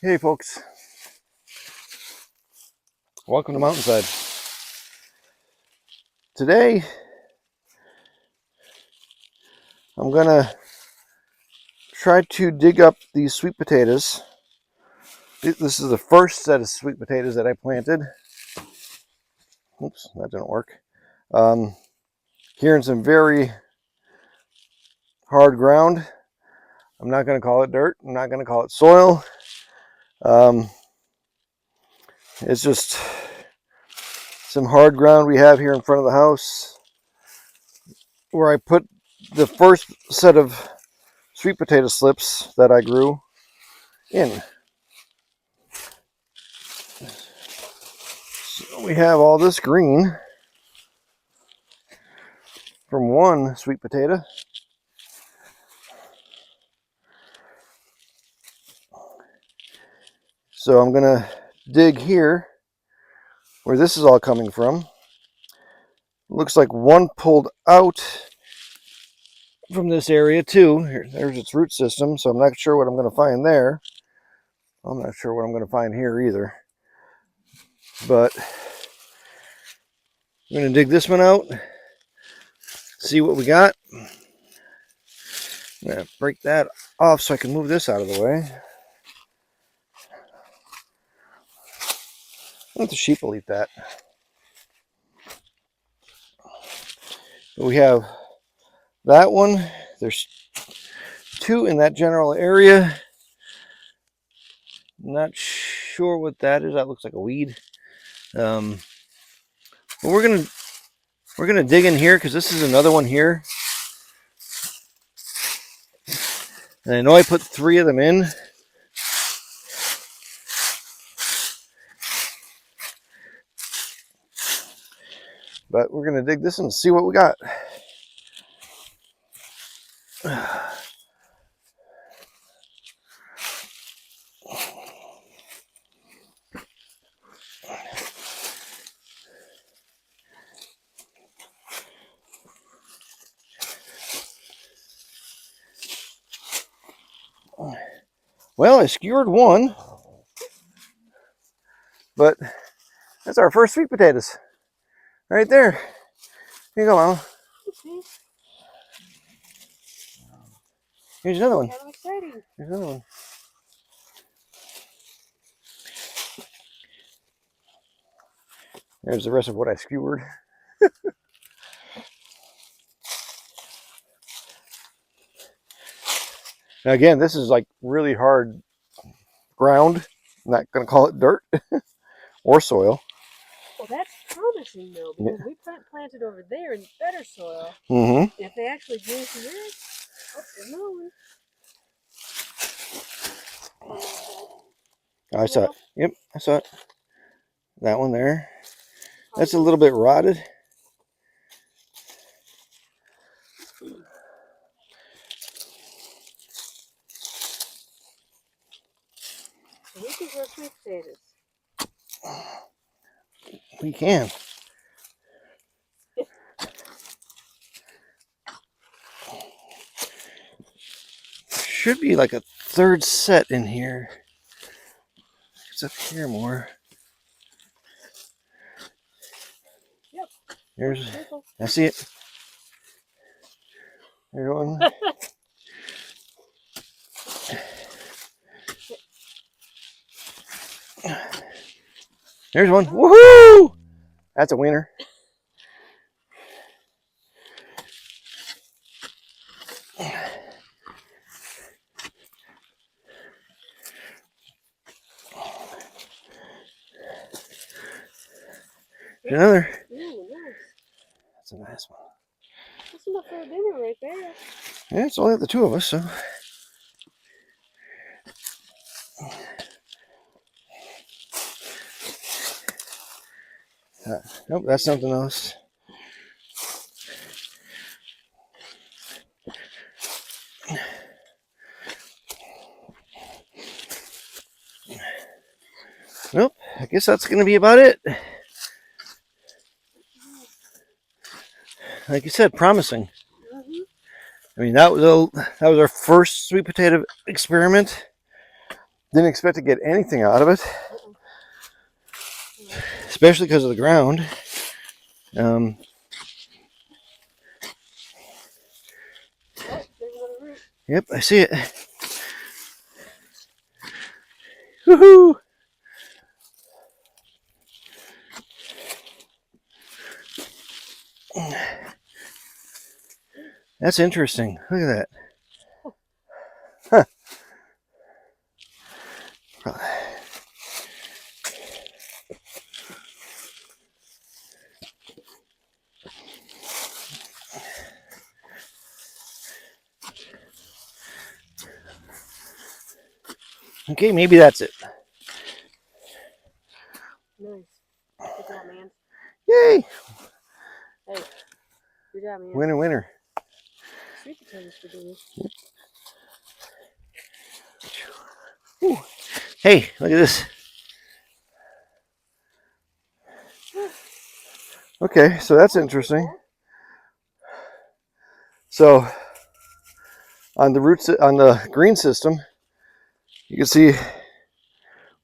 Hey folks, welcome to Mountainside. Today I'm gonna try to dig up these sweet potatoes. This is the first set of sweet potatoes that I planted. Oops, that didn't work. Here in some very hard ground. I'm not going to call it dirt. I'm not going to call it soil. It's just some hard ground we have here in front of the house where I put the first set of sweet potato slips that I grew in. So we have all this green from one sweet potato. So I'm going to dig here where this is all coming from. Looks like one pulled out from this area too. There's its root system, so I'm not sure what I'm going to find there. I'm not sure what I'm going to find here either. But I'm going to dig this one out, see what we got. I'm going to break that off so I can move this out of the way. I think the sheep will eat that. But we have that one. There's two in that general area. Not sure what that is. That looks like a weed. But we're gonna dig in here because this is another one here. And I know I put 3 of them in. But we're gonna dig this and see what we got. Well, I skewered one, but that's our first sweet potatoes right there. Here you go, Mama. Here's another one. Kind of exciting. Here's another one. There's the rest of what I skewered. Now again, this is like really hard ground. I'm not going to call it dirt or soil. Well, that's promising though, because we planted over there in better soil. Mm-hmm. If they actually grew from there, there's another one. I saw it. Yep, I saw it. That one there. That's a little bit rotted. So we can grow sweet potatoes. We can. Should be like a third set in here. It's up here more. Yep. There's. I see it. There's one. There's one. Woohoo! That's a winner. Another. Ooh, nice. That's a nice one. That's enough for a dinner right there. Yeah, it's only the 2 of us, so. Nope, that's something else. Nope, I guess that's going to be about it. like you said, promising. Mm-hmm. I mean, that was our first sweet potato experiment. Didn't expect to get anything out of it, especially because of the ground. Oh, there's another root. Yep, I see it. Woohoo! That's interesting. Look at that. Huh. Okay, maybe that's it. Nice. Good job, man. Yay! Hey, good job, man. Winner, winner. Sweet potatoes for dinner. Ooh. Hey, look at this. Okay, so that's interesting. So on the roots on the green system, you can see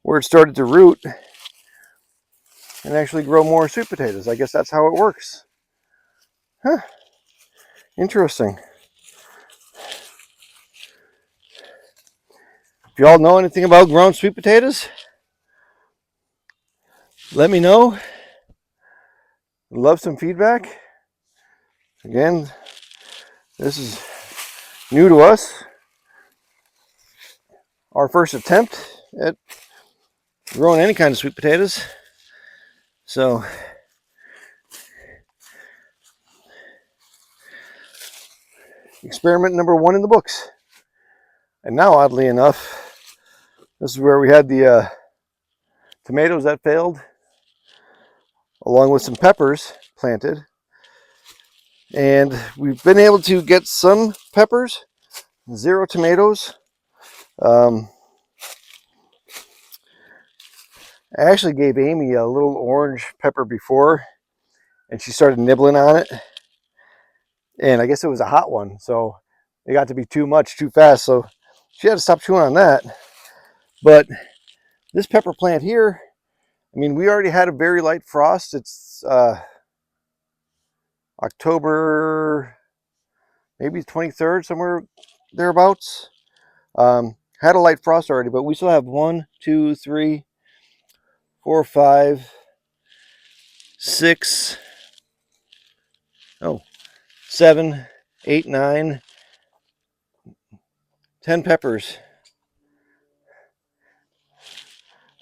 where it started to root and actually grow more sweet potatoes. I guess that's how it works. Huh. Interesting. If y'all know anything about growing sweet potatoes, let me know. I'd love some feedback. Again, this is new to us. Our first attempt at growing any kind of sweet potatoes. So experiment number 1 in the books. And now, oddly enough, this is where we had the tomatoes that failed, along with some peppers planted. And we've been able to get some peppers, 0 tomatoes. I actually gave Amy a little orange pepper before, and she started nibbling on it. And I guess it was a hot one, so it got to be too much too fast. So she had to stop chewing on that. But this pepper plant here, I mean, we already had a very light frost. It's October, maybe 23rd, somewhere thereabouts. Had a light frost already, but we still have 1, 2, 3, 4, 5, 6, 7, 8, 9, 10 peppers.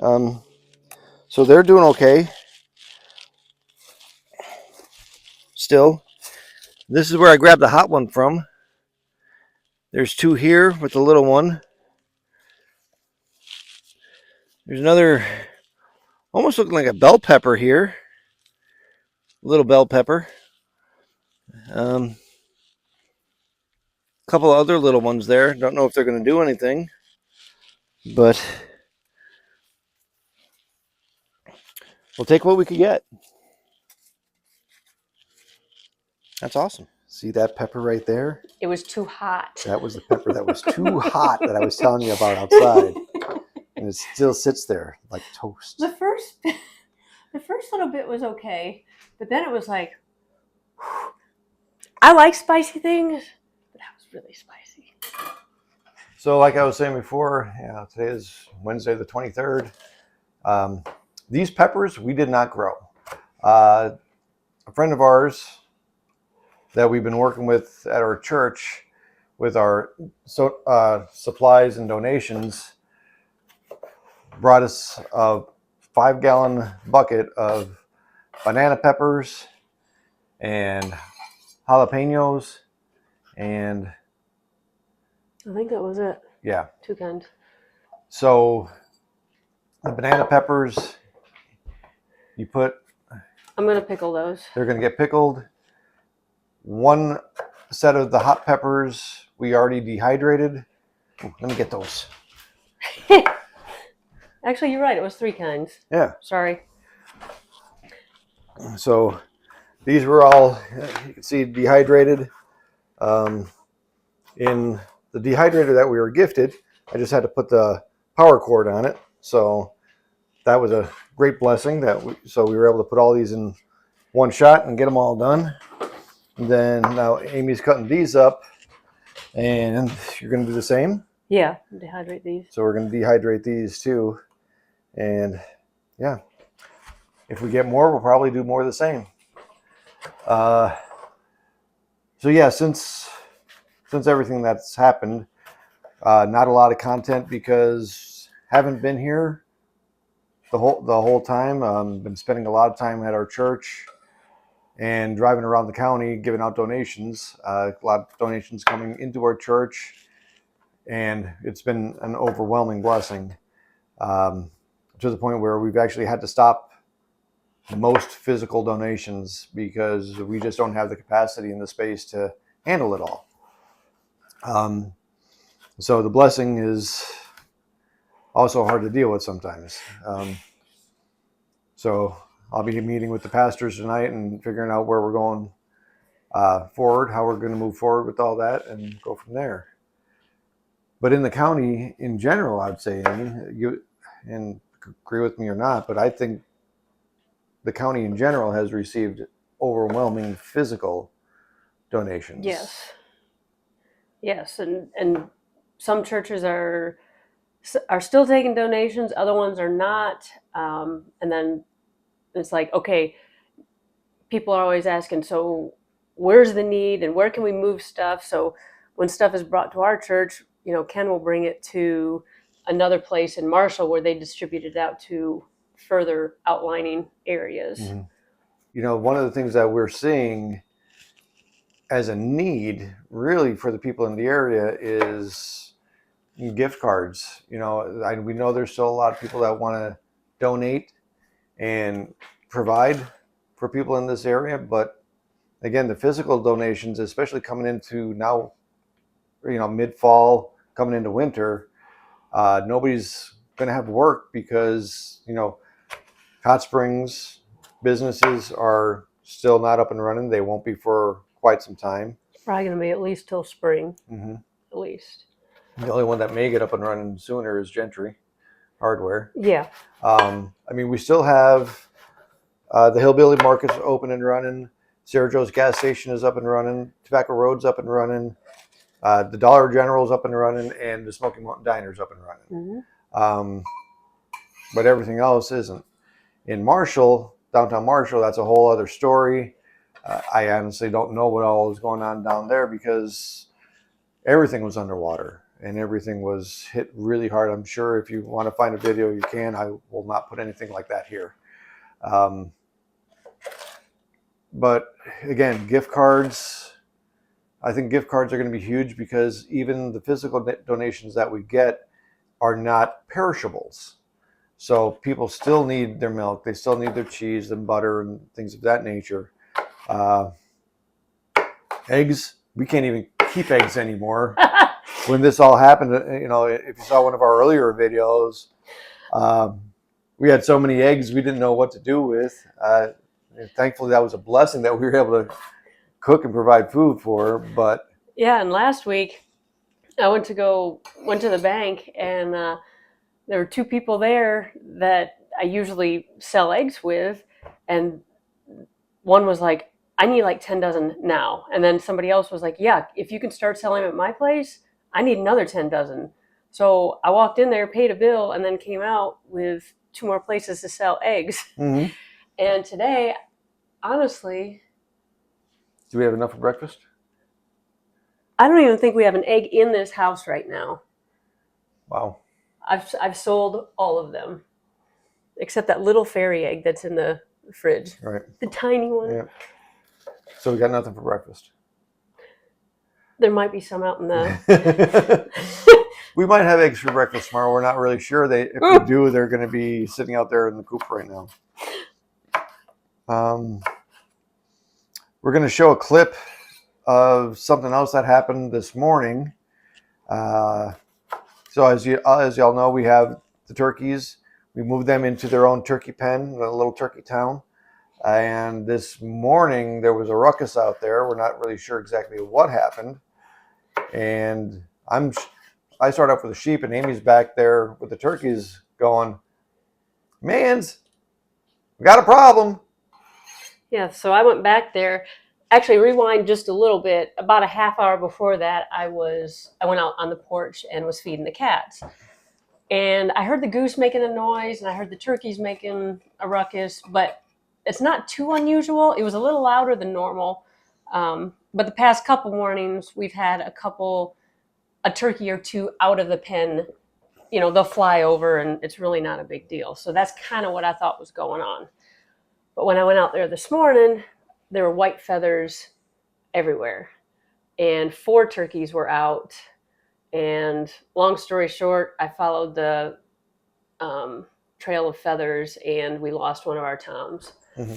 So they're doing okay. Still, this is where I grabbed the hot one from. There's 2 here with the little one. There's another, almost looking like a bell pepper here. Little bell pepper. A couple of other little ones there. Don't know if they're going to do anything, but we'll take what we could get. That's awesome. See that pepper right there? It was too hot. That was the pepper that was too hot that I was telling you about outside. And it still sits there like toast. The first little bit was okay, but then it was like, whew. I like spicy things, but that was really spicy. So like I was saying before, today is Wednesday the 23rd. These peppers we did not grow. A friend of ours that we've been working with at our church with our supplies and donations brought us a 5-gallon bucket of banana peppers and jalapenos, and I think that was it. yeah. 2 kinds. So the banana peppers, you put, I'm gonna pickle those. they're gonna get pickled. 1 set of the hot peppers we already dehydrated. Ooh, let me get those. Actually, you're right. It was 3 kinds. Yeah. Sorry. So These were all, you can see, dehydrated. In the dehydrator that we were gifted, I just had to put the power cord on it. So that was a great blessing. So we were able to put all these in one shot and get them all done. And then now Amy's cutting these up, and you're going to do the same. Yeah, dehydrate these. So we're going to dehydrate these too. And yeah, if we get more, we'll probably do more of the same. So yeah, since everything that's happened, not a lot of content because haven't been here the whole time. Been spending a lot of time at our church and driving around the county, giving out donations. A lot of donations coming into our church, and it's been an overwhelming blessing, to the point where we've actually had to stop most physical donations because we just don't have the capacity and the space to handle it all. So the blessing is also hard to deal with sometimes. So I'll be meeting with the pastors tonight and figuring out where we're going forward, how we're going to move forward with all that and go from there. But in the county in general, I'd say, Amy, you and agree with me or not, but I think the county in general has received overwhelming physical donations. Yes, and some churches are still taking donations, other ones are not. And then it's like, okay, people are always asking, so where's the need and where can we move stuff? So when stuff is brought to our church, Ken will bring it to another place in Marshall where they distribute it out to further outlining areas. Mm-hmm. One of the things that we're seeing as a need really for the people in the area is gift cards. We know there's still a lot of people that want to donate and provide for people in this area, but again, the physical donations, especially coming into now, mid-fall, coming into winter, nobody's going to have work because, Hot Springs businesses are still not up and running. They won't be for quite some time. Probably going to be at least till spring, at least. The only one that may get up and running sooner is Gentry Hardware. Yeah. We still have the Hillbilly Market's open and running. Sarah Joe's gas station is up and running. Tobacco Road's up and running. The Dollar General's up and running, and the Smoky Mountain Diner's up and running. But everything else isn't. In Marshall, downtown Marshall, that's a whole other story. I honestly don't know what all is going on down there because everything was underwater and everything was hit really hard. I'm sure if you want to find a video, you can. I will not put anything like that here. But again, gift cards, I think gift cards are going to be huge because even the physical donations that we get are not perishables. So people still need their milk. They still need their cheese and butter and things of that nature. Eggs, we can't even keep eggs anymore. When this all happened, if you saw one of our earlier videos, we had so many eggs we didn't know what to do with. Thankfully, that was a blessing that we were able to cook and provide food for. But yeah, and last week I went to the bank, and there were two people there that I usually sell eggs with, and one was like, I need like 10 dozen now. And then somebody else was like, yeah, if you can start selling them at my place, I need another 10 dozen. So I walked in there, paid a bill, and then came out with 2 more places to sell eggs. Mm-hmm. And today, honestly... Do we have enough for breakfast? I don't even think we have an egg in this house right now. Wow. I've sold all of them, except that little fairy egg that's in the fridge. Right. The tiny one. Yeah. So we got nothing for breakfast. There might be some out in the... We might have eggs for breakfast tomorrow. We're not really sure. If we do, they're going to be sitting out there in the coop right now. We're going to show a clip of something else that happened this morning. So as y'all know, we have the turkeys. We moved them into their own turkey pen, a little turkey town. And this morning there was a ruckus out there. We're not really sure exactly what happened. And I start off with the sheep, and Amy's back there with the turkeys going, "Mans, we got a problem." Yeah, so I went back there. Actually, rewind just a little bit. About a half hour before that, I went out on the porch and was feeding the cats. And I heard the goose making a noise, and I heard the turkeys making a ruckus, but it's not too unusual. It was a little louder than normal. But the past couple mornings, we've had a turkey or two out of the pen. They'll fly over, and it's really not a big deal. So that's kind of what I thought was going on. But when I went out there this morning, there were white feathers everywhere, and 4 turkeys were out. And long story short, I followed the trail of feathers, and we lost one of our toms. Mm-hmm.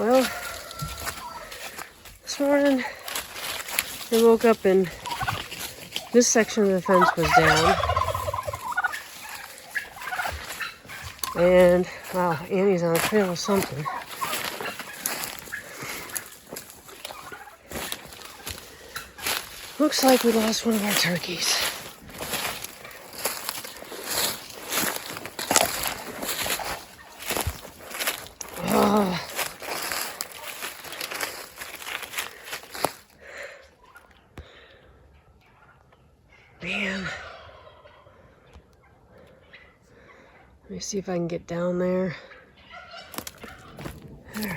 Well, this morning I woke up and this section of the fence was down. And wow, Annie's on a trail of something. Looks like we lost one of our turkeys. Oh. Man. Let me see if I can get down there. All right.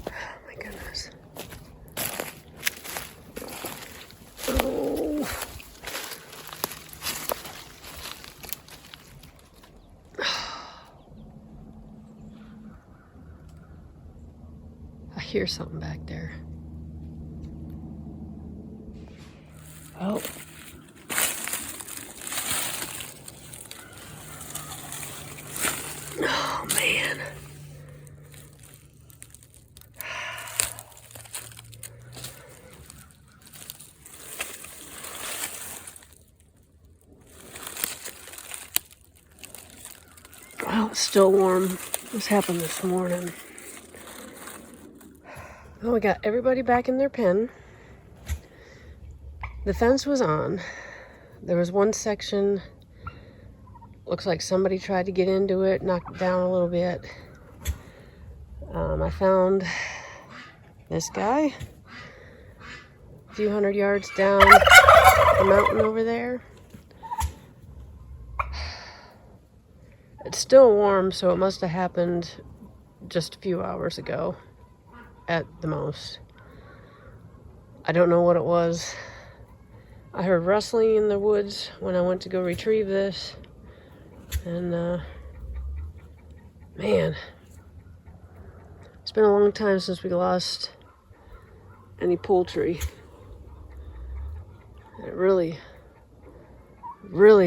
Oh my goodness. Oh. I hear something back there. Oh. Oh, man. Well, it's still warm. This happened this morning. Well, we got everybody back in their pen. The fence was on. There was one section, looks like somebody tried to get into it, knocked it down a little bit. I found this guy a few hundred yards down the mountain over there. It's still warm, so it must have happened just a few hours ago at the most. I don't know what it was. I heard rustling in the woods when I went to go retrieve this. And, man, it's been a long time since we lost any poultry. It really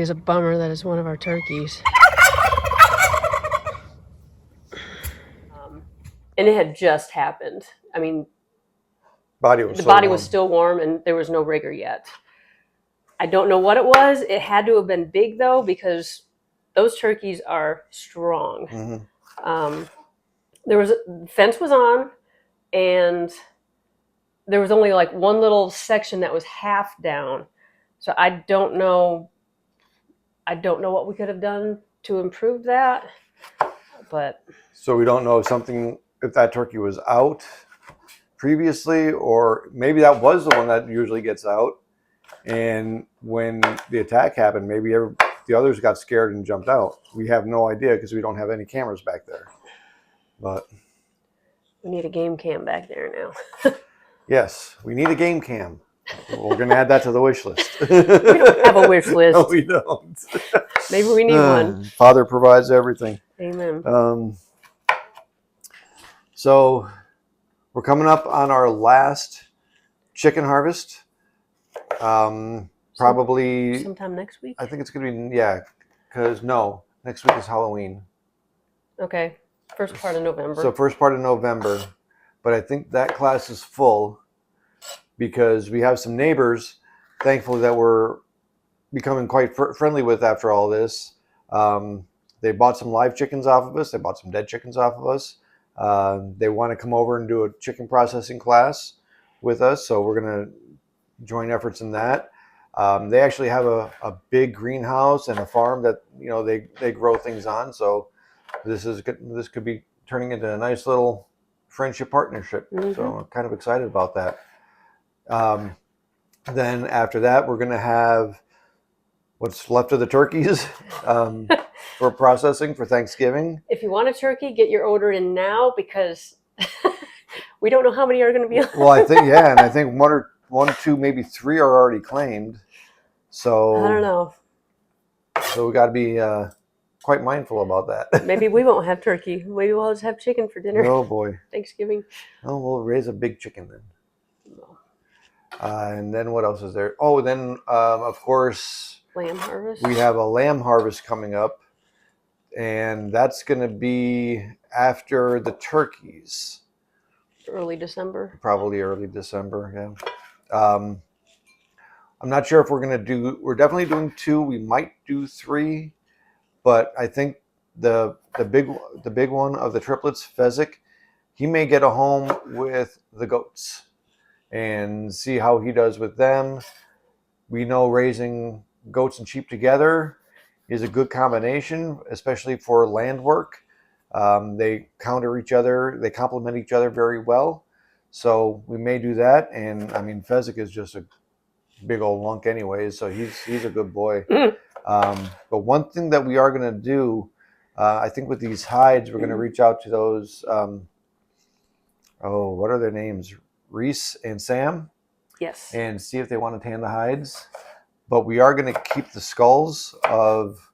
is a bummer that it's one of our turkeys. And it had just happened. I mean, the body was still warm, and there was no rigor yet. I don't know what it was. It had to have been big, though, because those turkeys are strong. Mm-hmm. The fence was on, and there was only like one little section that was half down. So I don't know what we could have done to improve that. But so we don't know if that turkey was out previously, or maybe that was the one that usually gets out. And when the attack happened, maybe the others got scared and jumped out. We have no idea because we don't have any cameras back there. But we need a game cam back there now. Yes, we need a game cam. We're going to add that to the wish list. We don't have a wish list. No, we don't. Maybe we need one. Father provides everything. Amen. So we're coming up on our last chicken harvest. Probably sometime next week. I think it's going to be, because next week is Halloween. Okay, first part of November. So first part of November, but I think that class is full because we have some neighbors, thankfully, that we're becoming quite friendly with after all this. They bought some live chickens off of us. They bought some dead chickens off of us. They want to come over and do a chicken processing class with us, so we're going to join efforts in that. They actually have a big greenhouse and a farm that they grow things on. So this could be turning into a nice little friendship partnership. So I'm kind of excited about that. Then after that, we're going to have what's left of the turkeys for processing for Thanksgiving. If you want a turkey, get your order in now, because we don't know how many are going to be. Well, I think and I think one, two, maybe three are already claimed. So I don't know. So we got to be quite mindful about that. Maybe we won't have turkey. Maybe we'll just have chicken for dinner. Oh boy, Thanksgiving. Oh, we'll raise a big chicken then. And then what else is there? Oh, then of course, lamb harvest. We have a lamb harvest coming up, and that's going to be after the turkeys. Early December. Probably early December. Yeah. I'm not sure if we're going to do. We're definitely doing 2. We might do 3, but I think the big one of the triplets, Fezzik, he may get a home with the goats and see how he does with them. We know raising goats and sheep together is a good combination, especially for land work. They counter each other. They complement each other very well. So we may do that. And I mean, Fezzik is just a big old lunk anyways, so he's a good boy. But one thing that we are going to do, I think with these hides, we're going to reach out to those, what are their names? Reese and Sam? Yes. And see if they want to tan the hides. But we are going to keep the skulls of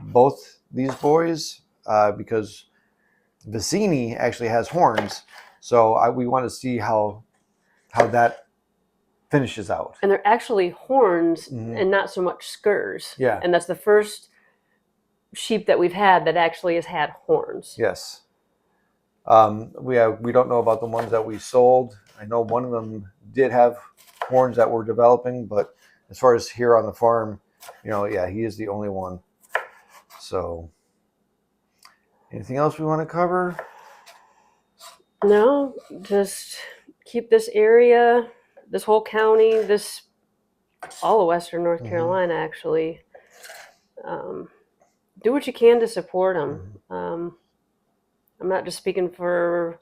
both these boys because Vicini actually has horns. So we want to see how that finishes out. And they're actually horns and not so much skurs. Yeah. And that's the first sheep that we've had that actually has had horns. Yes. We don't know about the ones that we sold. I know one of them did have horns that were developing, but as far as here on the farm, he is the only one. So, anything else we want to cover? No, just keep this area, this whole county, all of Western North Carolina, actually. Do what you can to support them. I'm not just speaking for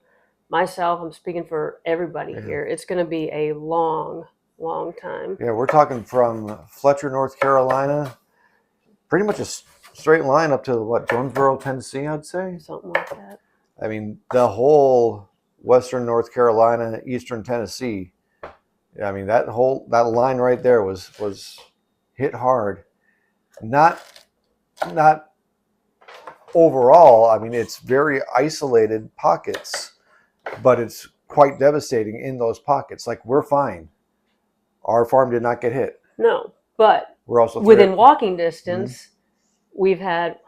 myself. I'm speaking for everybody here. It's going to be a long, long time. Yeah, we're talking from Fletcher, North Carolina, pretty much a straight line up to Jonesboro, Tennessee, I'd say. Something like that. I mean, the whole Western North Carolina, Eastern Tennessee. I mean, that line right there was hit hard. Not overall. I mean, it's very isolated pockets, but it's quite devastating in those pockets. Like, we're fine. Our farm did not get hit. No, but we're also within walking distance. We've had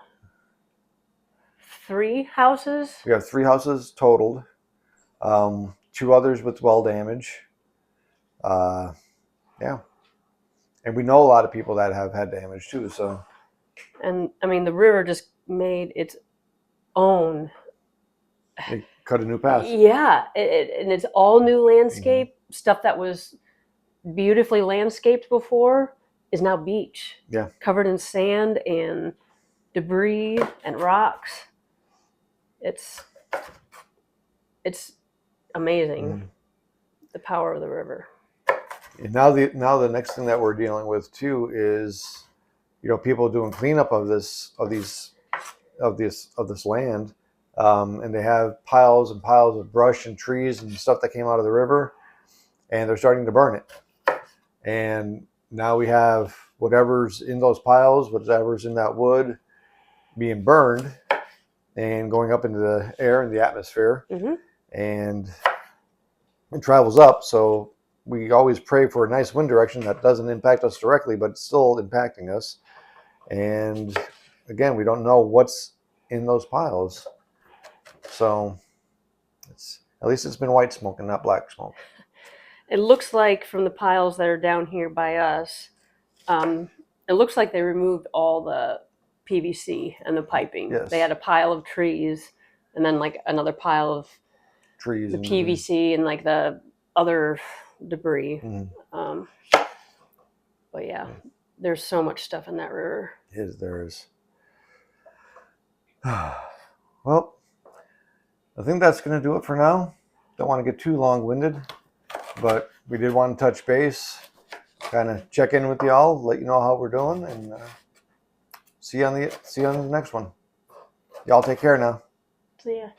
3 houses. We have 3 houses totaled. 2 others with well damage. Yeah. And we know a lot of people that have had damage too. So. And I mean, the river just made its own. It cut a new path. Yeah, and it's all new landscape. Stuff that was beautifully landscaped before is now beach. Yeah. Covered in sand and debris and rocks. It's amazing, the power of the river. And now the next thing that we're dealing with too is, people doing cleanup of this land, and they have piles and piles of brush and trees and stuff that came out of the river, and they're starting to burn it. And now we have whatever's in those piles, whatever's in that wood, being burned and going up into the air and the atmosphere, and it travels up. So we always pray for a nice wind direction that doesn't impact us directly, but it's still impacting us. And again, we don't know what's in those piles. So at least it's been white smoke and not black smoke. It looks like from the piles that are down here by us, it looks like they removed all the PVC and the piping. Yes. They had a pile of trees and then like another pile of Trees the and PVC and like the other debris. Mhm. But yeah, there's so much stuff in that river. There is. Well, I think that's going to do it for now. Don't want to get too long-winded, but we did want to touch base, kind of check in with y'all, let you know how we're doing, and see you on the next one. Y'all take care now. So yeah.